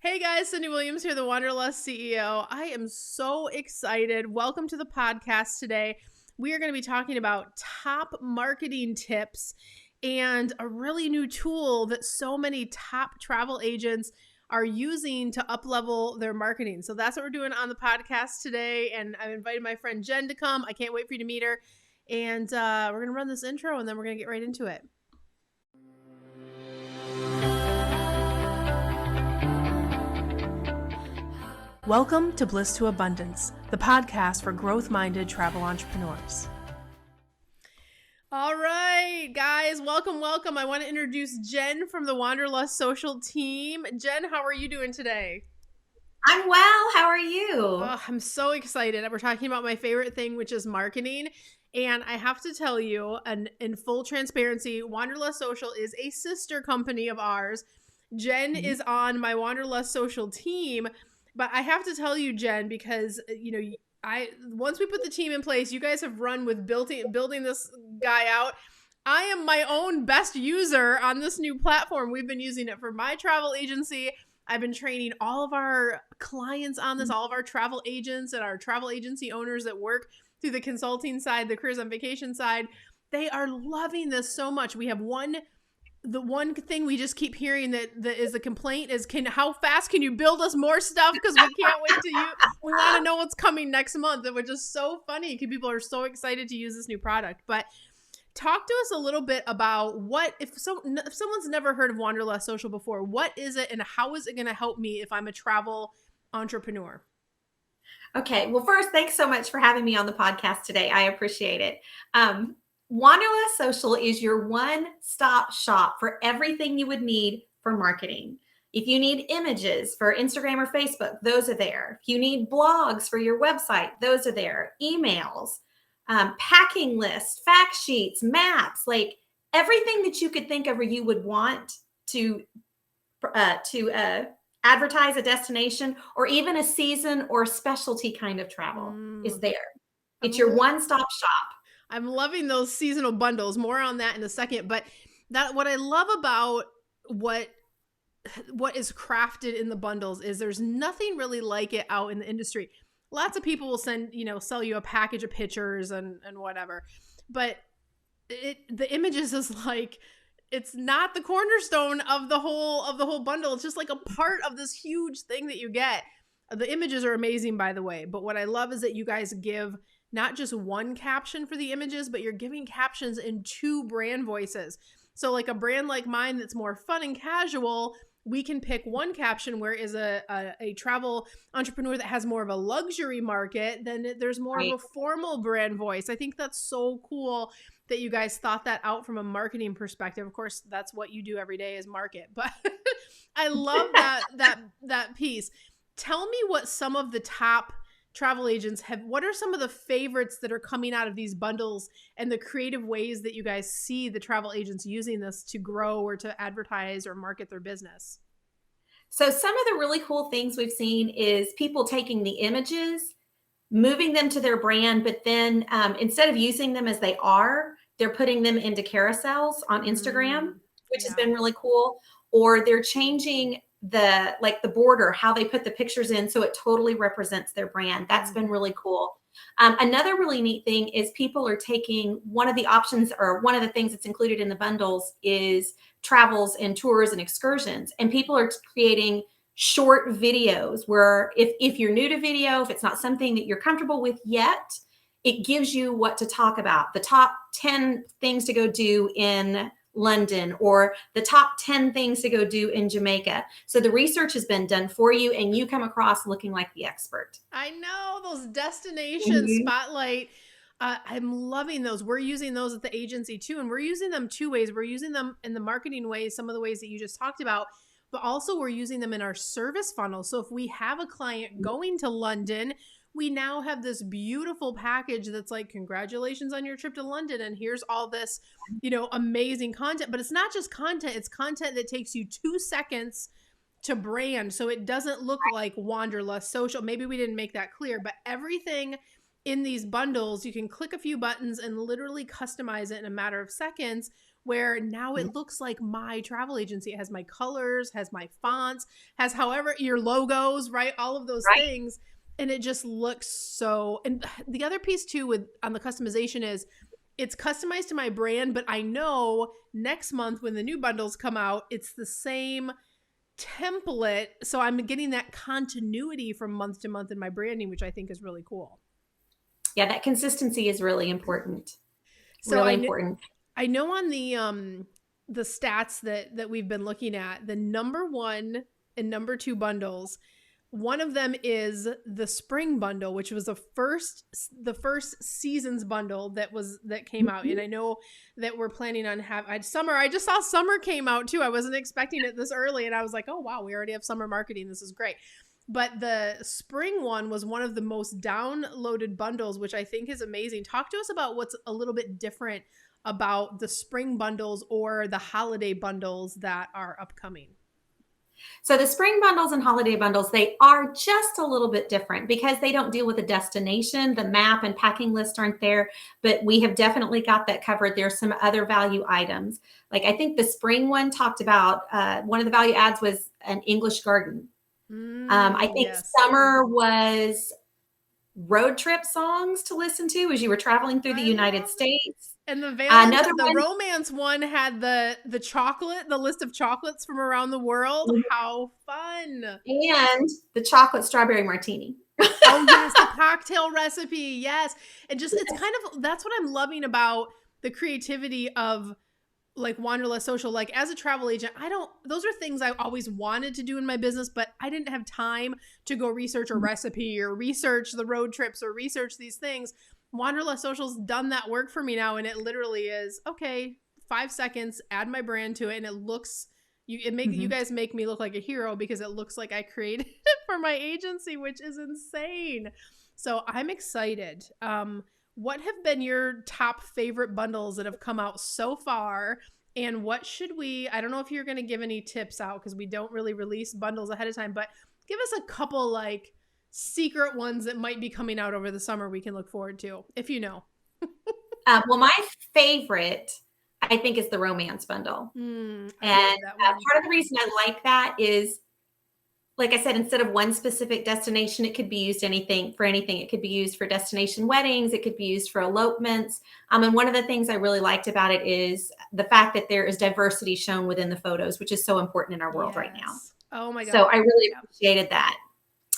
Hey guys, Cyndi Williams here, the Wanderlust CEO. I am so excited. Welcome to the podcast today. We are going to be talking about top marketing tips and a really new tool that so many top travel agents are using to up-level their marketing. So that's what we're doing on the podcast today. And I've invited my friend Jen to come. I can't wait for you to meet her. And we're going to run this intro and then we're going to get right into it. Welcome to Bliss to Abundance, the podcast for growth-minded travel entrepreneurs. All right, guys, welcome. I want to introduce Jen from the Wanderlust social team. Jen, how are you doing today? I'm well. How are you? Oh, I'm so excited. We're talking about my favorite thing, which is marketing. And I have to tell you, and in full transparency, Wanderlust Social is a sister company of ours. Jen is on my Wanderlust social team. But I have to tell you, Jen, because, once we put the team in place, you guys have run with building this guy out. I am my own best user on this new platform. We've been using it for my travel agency. I've been training all of our clients on this, all of our travel agents and our travel agency owners that work through the consulting side, the careers on vacation side. They are loving this so much. We have the one thing we just keep hearing that is a complaint is how fast can you build us more stuff, because we can't wait we want to know what's coming next month. It was just so funny because people are so excited to use this new product. But talk to us a little bit about if someone's never heard of Wanderlust Social before, what is it and how is it going to help me if I'm a travel entrepreneur? Okay. Well, first, thanks so much for having me on the podcast today. I appreciate it. Wanderlust Social is your one-stop shop for everything you would need for marketing. If you need images for Instagram or Facebook, those are there. If you need blogs for your website, those are there. Emails, packing lists, fact sheets, maps, like everything that you could think of or you would want to advertise a destination or even a season or specialty kind of travel is there. It's your one-stop shop. I'm loving those seasonal bundles. More on that in a second. But what I love about what is crafted in the bundles is there's nothing really like it out in the industry. Lots of people will sell you a package of pictures and whatever. But the images is like, it's not the cornerstone of the whole bundle. It's just like a part of this huge thing that you get. The images are amazing, by the way. But what I love is that you guys give not just one caption for the images, but you're giving captions in two brand voices. So like a brand like mine that's more fun and casual, we can pick one caption, whereas a travel entrepreneur that has more of a luxury market, then there's more of a formal brand voice. I think that's so cool that you guys thought that out from a marketing perspective. Of course, that's what you do every day is market, but I love that piece. Tell me what some of the top travel agents what are some of the favorites that are coming out of these bundles and the creative ways that you guys see the travel agents using this to grow or to advertise or market their business? So some of the really cool things we've seen is people taking the images, moving them to their brand, but then instead of using them as they are, they're putting them into carousels on Instagram, which has been really cool. Or they're changing the border, how they put the pictures in, so it totally represents their brand. That's been really cool. Another really neat thing is people are taking one of the options, or one of the things that's included in the bundles is travels and tours and excursions. And people are creating short videos where if you're new to video, if it's not something that you're comfortable with yet, it gives you what to talk about. The top 10 things to go do in London, or the top 10 things to go do in Jamaica. So the research has been done for you and you come across looking like the expert. I know those destination spotlight. I'm loving those. We're using those at the agency too. And we're using them two ways. We're using them in the marketing ways, some of the ways that you just talked about, but also we're using them in our service funnel. So if we have a client going to London, we now have this beautiful package that's like, congratulations on your trip to London. And here's all this, amazing content, but it's not just content. It's content that takes you 2 seconds to brand. So it doesn't look like Wanderlust Social. Maybe we didn't make that clear, but everything in these bundles, you can click a few buttons and literally customize it in a matter of seconds where now it looks like my travel agency. It has my colors, has my fonts, has however your logos, right? All of those Right. things. And it just looks so, and the other piece too with on the customization is it's customized to my brand, but I know next month when the new bundles come out, it's the same template. So I'm getting that continuity from month to month in my branding, which I think is really cool. Yeah, that consistency is really important. So Really important. I know on the stats that we've been looking at, the number 1 and number 2 bundles, one of them is the spring bundle, which was the first seasons bundle that came out. And I know that we're planning on summer. I just saw summer came out too. I wasn't expecting it this early, and I was like, oh wow, we already have summer marketing. This is great. But the spring one was one of the most downloaded bundles, which I think is amazing. Talk to us about what's a little bit different about the spring bundles or the holiday bundles that are upcoming. So the spring bundles and holiday bundles, they are just a little bit different because they don't deal with a destination. The map and packing list aren't there, but we have definitely got that covered. There's some other value items. Like I think the spring one talked about, one of the value adds was an English garden. I think Yes. summer was road trip songs to listen to as you were traveling through the United States. And Another the one, romance one had the chocolate, the list of chocolates from around the world. How fun. and the chocolate strawberry martini. Oh yes, the cocktail recipe. Yes. And just it's kind of that's what I'm loving about the creativity of like Wanderlust Social. Like as a travel agent, those are things I always wanted to do in my business, but I didn't have time to go research a recipe or research the road trips or research these things. Wanderlust Social's done that work for me now. And it literally is, okay, 5 seconds, add my brand to it. And it looks, you guys make me look like a hero because it looks like I created it for my agency, which is insane. So I'm excited. What have been your top favorite bundles that have come out so far? And what should I don't know if you're going to give any tips out because we don't really release bundles ahead of time, but give us a couple like secret ones that might be coming out over the summer we can look forward to, if you know. Well, my favorite, I think, is the romance bundle. And part of the reason I like that is, like I said, instead of one specific destination, it could be used for anything. It could be used for destination weddings. It could be used for elopements. And one of the things I really liked about it is the fact that there is diversity shown within the photos, which is so important in our world right now. Oh my God. So I really appreciated that.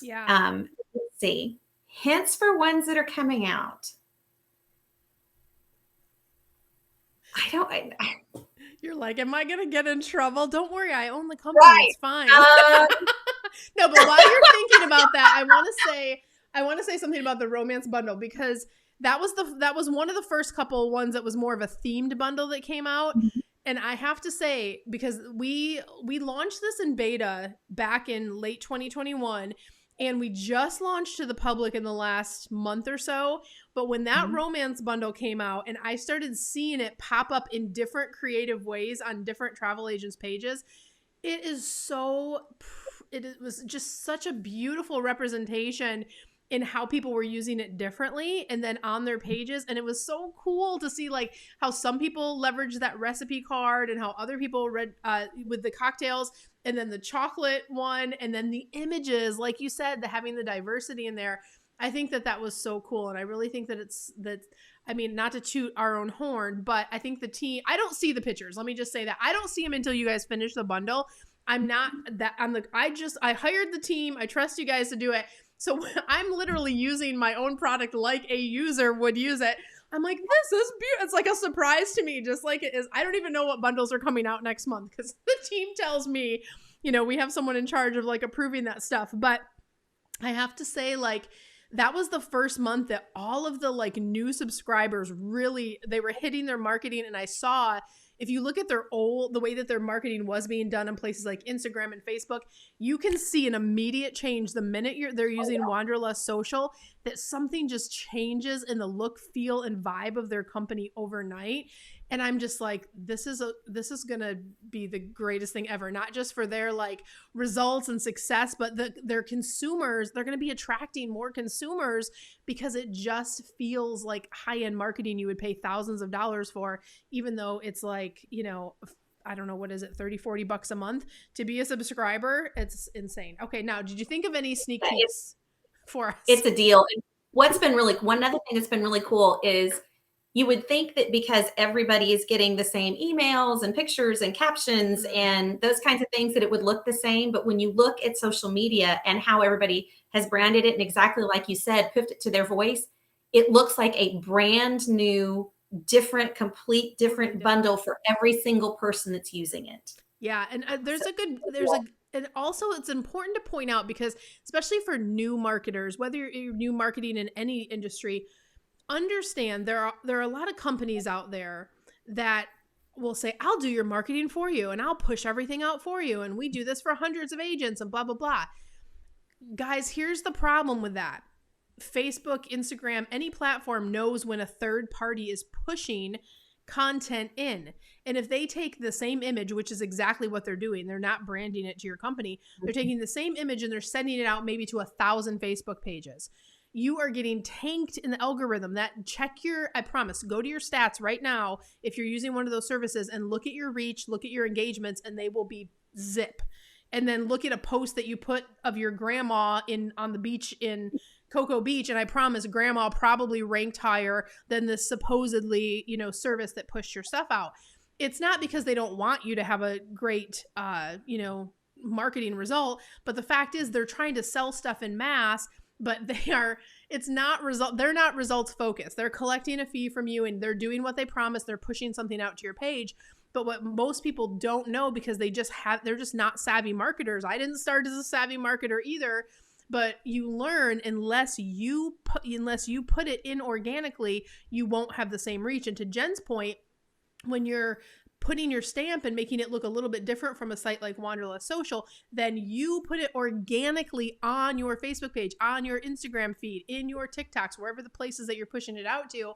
Yeah. Let's see. Hints for ones that are coming out. You're like, am I going to get in trouble? Don't worry. I own the company. Right. It's fine. No, but while you're thinking about that, I want to say something about the romance bundle because that was one of the first couple ones that was more of a themed bundle that came out. And I have to say, because we launched this in beta back in late 2021, and we just launched to the public in the last month or so. But when that romance bundle came out and I started seeing it pop up in different creative ways on different travel agents' pages, it was just such a beautiful representation in how people were using it differently and then on their pages. And it was so cool to see like how some people leveraged that recipe card and how other people read with the cocktails and then the chocolate one and then the images, like you said, having the diversity in there. I think that was so cool. And I really think that I mean, not to toot our own horn, but I think the team, I don't see the pictures. Let me just say that I don't see them until you guys finish the bundle. I hired the team. I trust you guys to do it. So I'm literally using my own product like a user would use it. I'm like, this is beautiful. It's like a surprise to me, just like it is. I don't even know what bundles are coming out next month because the team tells me, we have someone in charge of like approving that stuff. But I have to say, like, that was the first month that all of the like new subscribers they were hitting their marketing. And I saw, if you look at the way that their marketing was being done in places like Instagram and Facebook, you can see an immediate change the minute they're using Wanderlust Social, that something just changes in the look, feel, and vibe of their company overnight. And I'm just like, this is going to be the greatest thing ever, not just for their like results and success, but their consumers, they're going to be attracting more consumers because it just feels like high-end marketing you would pay thousands of dollars for, even though it's like, you know, I don't know, what is it, 30, 40 bucks a month to be a subscriber? It's insane. Okay, now, did you think of any sneak peeks for us? It's a deal. And what's been really, one other thing that's been really cool is you would think that because everybody is getting the same emails and pictures and captions and those kinds of things that it would look the same. But when you look at social media and how everybody has branded it and exactly like you said, put it to their voice, it looks like a brand new, different bundle for every single person that's using it. Yeah. And and also it's important to point out, because especially for new marketers, whether you're new marketing in any industry, understand there are a lot of companies out there that will say, I'll do your marketing for you and I'll push everything out for you. And we do this for hundreds of agents and blah, blah, blah. Guys, here's the problem with that. Facebook, Instagram, any platform knows when a third party is pushing content in. And if they take the same image, which is exactly what they're doing, they're not branding it to your company. They're taking the same image and they're sending it out maybe to 1,000 Facebook pages. You are getting tanked in the algorithm. I promise, go to your stats right now if you're using one of those services and look at your reach, look at your engagements, and they will be zip. And then look at a post that you put of your grandma on the beach in Cocoa Beach, and I promise grandma probably ranked higher than this supposedly, you know, service that pushed your stuff out. It's not because they don't want you to have a great, you know, marketing result, but the fact is they're trying to sell stuff in mass, but they're not results focused. They're collecting a fee from you and they're doing what they promised. They're pushing something out to your page. But what most people don't know, because they're just not savvy marketers. I didn't start as a savvy marketer either, but you learn unless you put it in organically, you won't have the same reach. And to Jen's point, when you're putting your stamp and making it look a little bit different from a site like Wanderlust Social, then you put it organically on your Facebook page, on your Instagram feed, in your TikToks, wherever the places that you're pushing it out to,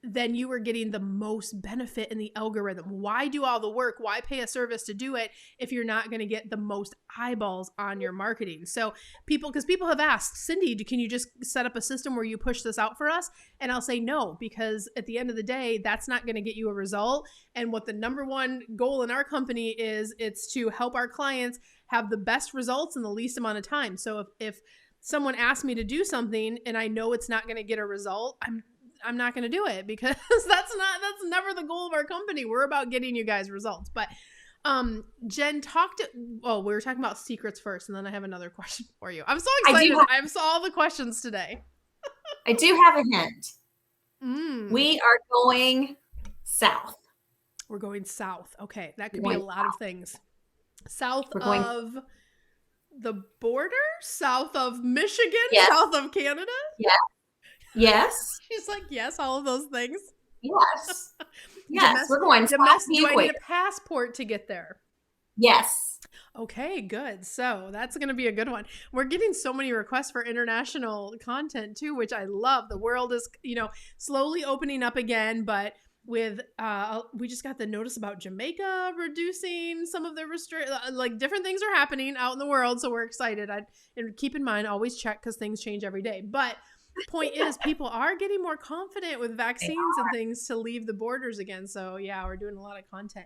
then you are getting the most benefit in the algorithm. Why do all the work? Why pay a service to do it if you're not going to get the most eyeballs on your marketing? So people have asked, Cyndi, can you just set up a system where you push this out for us? And I'll say no, because at the end of the day, that's not going to get you a result. And what the number one goal in our company is, it's to help our clients have the best results in the least amount of time. So if someone asks me to do something and I know it's not going to get a result, I'm not going to do it, because that's never the goal of our company. We're about getting you guys results. But Jen, we were talking about secrets first, and then I have another question for you. I'm so excited. I saw all the questions today. I do have a hint. We are going south. We're going south. Okay. That could be a lot of things. South of the border? South of Michigan? Yes. South of Canada? Yes. Yes. She's like, yes, all of those things. Yes. Yes, we're going south. Do I need a passport to get there? Yes. Okay, good. So that's going to be a good one. We're getting so many requests for international content too, which I love. The world is, slowly opening up again, but with we just got the notice about Jamaica reducing some of their different things are happening out in the world, so we're excited. And keep in mind, always check, because things change every day. But point is, people are getting more confident with vaccines and things to leave the borders again. So yeah, we're doing a lot of content.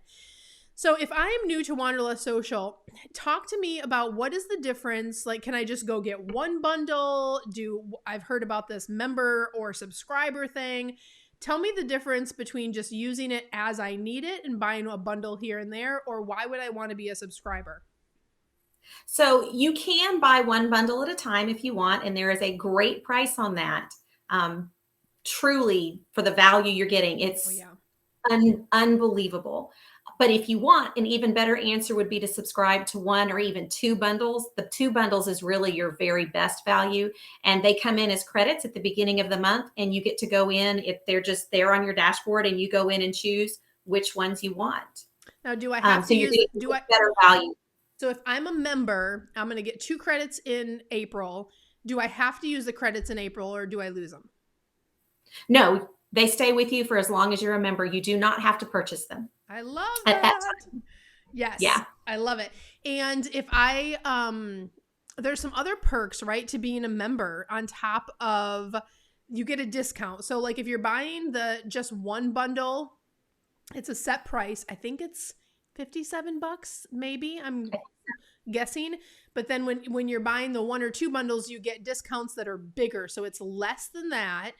So if I am new to Wanderlust Social, talk to me about what is the difference. Like, can I just go get one bundle? I've heard about this member or subscriber thing. Tell me the difference between just using it as I need it and buying a bundle here and there, or why would I want to be a subscriber? So you can buy one bundle at a time if you want, and there is a great price on that. Truly, for the value you're getting, it's unbelievable. But if you want, an even better answer would be to subscribe to one or even two bundles. The two bundles is really your very best value, and they come in as credits at the beginning of the month, and you get to go in if they're just there on your dashboard, and you go in and choose which ones you want. Now, do I have to use better value? So if I'm a member, I'm going to get 2 credits in April. Do I have to use the credits in April, or do I lose them? No, They stay with you for as long as you're a member. You do not have to purchase them I love at that that. time. Yes, Yeah. I love it. And if I there's some other perks, right, to being a member on top of you get a discount. So like if you're buying the just one bundle, it's a set price. I think it's 57 bucks maybe. I'm guessing. But then when you're buying the one or two bundles, you get discounts that are bigger. So it's less than that.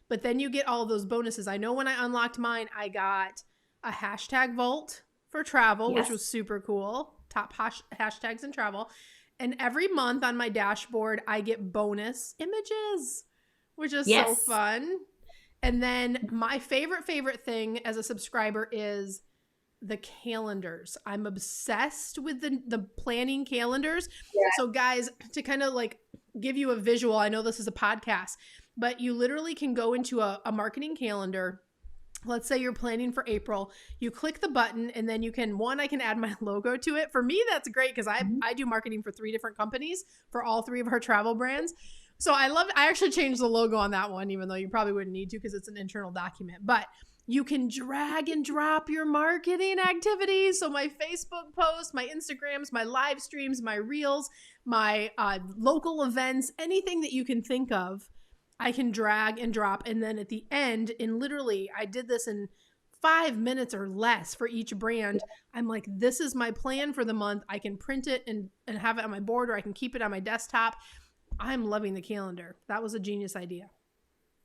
But then you get all those bonuses. I know when I unlocked mine, I got a hashtag vault for travel, which Yes. was super cool. Top hashtags in travel. And every month on my dashboard, I get bonus images, which is so Yes. fun. And then my favorite thing as a subscriber is the calendars. I'm obsessed with the planning calendars. Yeah. So guys, to kind of like give you a visual, I know this is a podcast, but you literally can go into a marketing calendar. Let's say you're planning for April, you click the button and then you can, I can add my logo to it. For me, that's great because I do marketing for 3 different companies for all 3 of our travel brands. So I actually changed the logo on that one, even though you probably wouldn't need to because it's an internal document. But you can drag and drop your marketing activities. So my Facebook posts, my Instagrams, my live streams, my reels, my local events, anything that you can think of, I can drag and drop. And then at the end, I did this in 5 minutes or less for each brand. I'm like, this is my plan for the month. I can print it and have it on my board, or I can keep it on my desktop. I'm loving the calendar. That was a genius idea.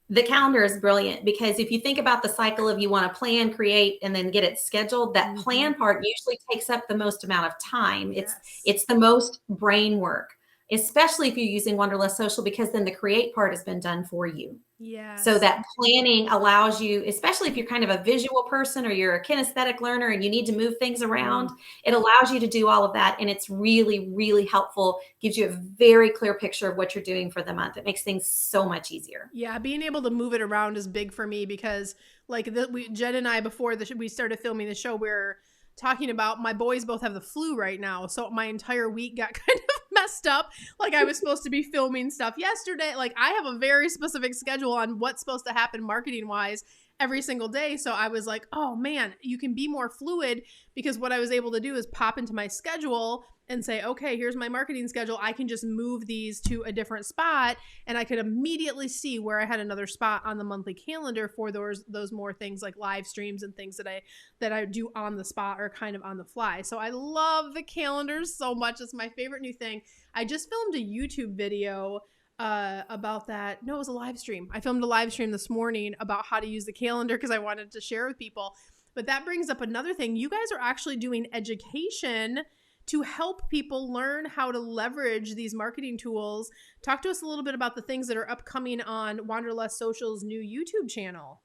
The calendar is brilliant because if you think about the cycle of you want to plan, create, and then get it scheduled, that plan part usually takes up the most amount of time. Yes. It's the most brain work, especially if you're using Wanderlust Social, because then the create part has been done for you. Yes. So that planning allows you, especially if you're kind of a visual person or you're a kinesthetic learner and you need to move things around, it allows you to do all of that. And it's really, really helpful. Gives you a very clear picture of what you're doing for the month. It makes things so much easier. Yeah, being able to move it around is big for me because like Jen and I, before we started filming the show, we're talking about my boys both have the flu right now. So my entire week got kind of messed up. Like I was supposed to be filming stuff yesterday. Like I have a very specific schedule on what's supposed to happen marketing wise every single day. So I was like, oh man, you can be more fluid, because what I was able to do is pop into my schedule and say, okay, here's my marketing schedule. I can just move these to a different spot, and I could immediately see where I had another spot on the monthly calendar for those more things like live streams and things that I do on the spot or kind of on the fly. So I love the calendars so much. It's my favorite new thing. I just filmed a YouTube video about that. No, it was a live stream. I filmed a live stream this morning about how to use the calendar because I wanted to share with people. But that brings up another thing. You guys are actually doing education to help people learn how to leverage these marketing tools. Talk to us a little bit about the things that are upcoming on Wanderlust Social's new YouTube channel.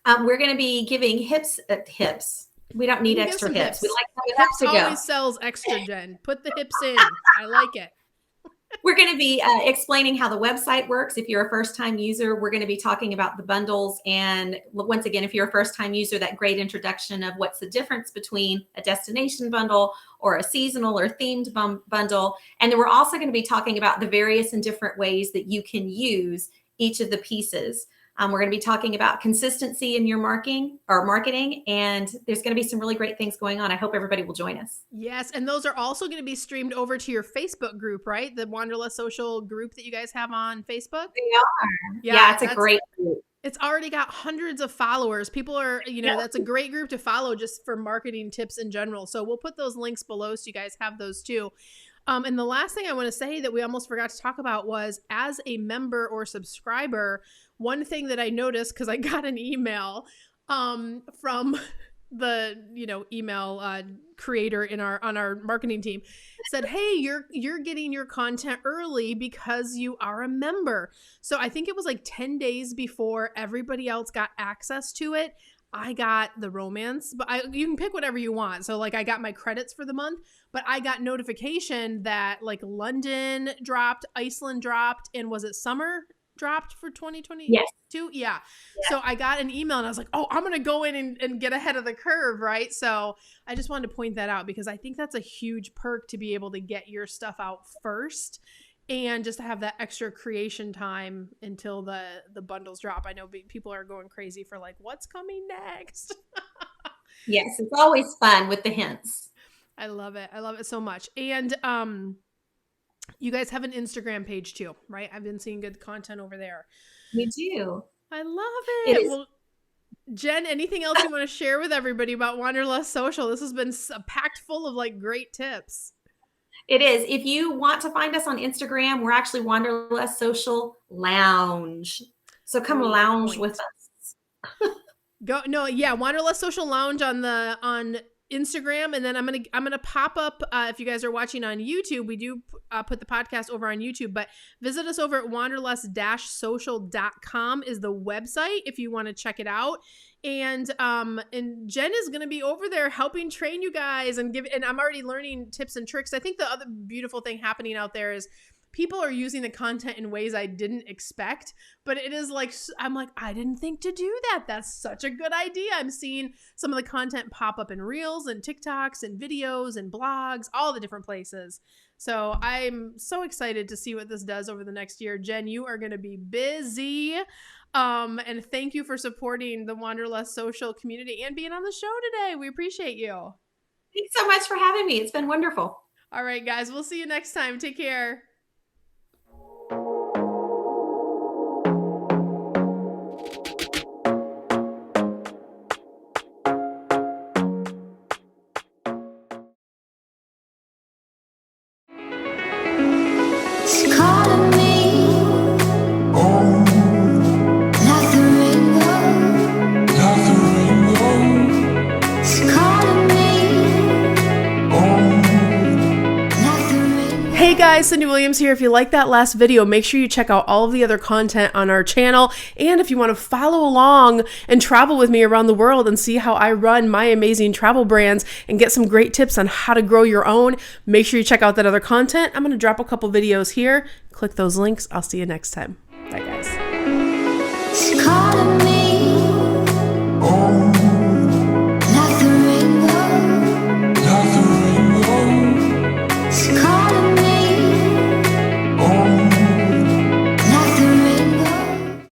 We're going to be giving hips. We don't need extra hips. We like how hips to go. Always sells extra, Jen. Put the hips in. I like it. We're going to be explaining how the website works. If you're a first-time user, we're going to be talking about the bundles. And once again, if you're a first-time user, that great introduction of what's the difference between a destination bundle or a seasonal or themed bundle. And then we're also going to be talking about the various and different ways that you can use each of the pieces. We're going to be talking about consistency in your marketing, and there's going to be some really great things going on. I hope everybody will join us. Yes, and those are also going to be streamed over to your Facebook group, right? The Wanderlust Social group that you guys have on Facebook? They are. Yeah, it's a great group. It's already got hundreds of followers. People are, that's a great group to follow just for marketing tips in general. So we'll put those links below so you guys have those too. And the last thing I want to say that we almost forgot to talk about was, as a member or subscriber, one thing that I noticed, because I got an email from the email creator on our marketing team, said, hey, you're getting your content early because you are a member. So I think it was like 10 days before everybody else got access to it, I got the romance, but you can pick whatever you want. So like I got my credits for the month, but I got notification that like London dropped, Iceland dropped, and was it summer dropped for 2022? Yes. Yeah. So I got an email and I was like, oh, I'm going to go in and get ahead of the curve, right? So I just wanted to point that out because I think that's a huge perk to be able to get your stuff out first. and just to have that extra creation time until the bundles drop. I know people are going crazy for like, what's coming next? Yes, it's always fun with the hints. I love it. I love it so much. And you guys have an Instagram page too, right? I've been seeing good content over there. We do. I love it. Well, Jen, anything else you want to share with everybody about Wanderlust Social? This has been packed full of like great tips. It is. If you want to find us on Instagram, we're actually Wanderlust Social Lounge. So come lounge with us. Wanderlust Social Lounge on Instagram, and then I'm gonna pop up if you guys are watching on YouTube. We do put the podcast over on YouTube, but visit us over at wanderlust-social.com is the website if you want to check it out. And Jen is gonna be over there helping train you guys and I'm already learning tips and tricks. I think the other beautiful thing happening out there is people are using the content in ways I didn't expect, but it is like, I'm like, I didn't think to do that. That's such a good idea. I'm seeing some of the content pop up in Reels and TikToks and videos and blogs, all the different places. So I'm so excited to see what this does over the next year. Jen, you are going to be busy. And thank you for supporting the Wanderlust Social community and being on the show today. We appreciate you. Thanks so much for having me. It's been wonderful. All right, guys, we'll see you next time. Take care. Hey guys, Cyndi Williams here. If you like that last video, make sure you check out all of the other content on our channel. And if you want to follow along and travel with me around the world and see how I run my amazing travel brands and get some great tips on how to grow your own, make sure you check out that other content. I'm going to drop a couple videos here. Click those links. I'll see you next time. Bye guys.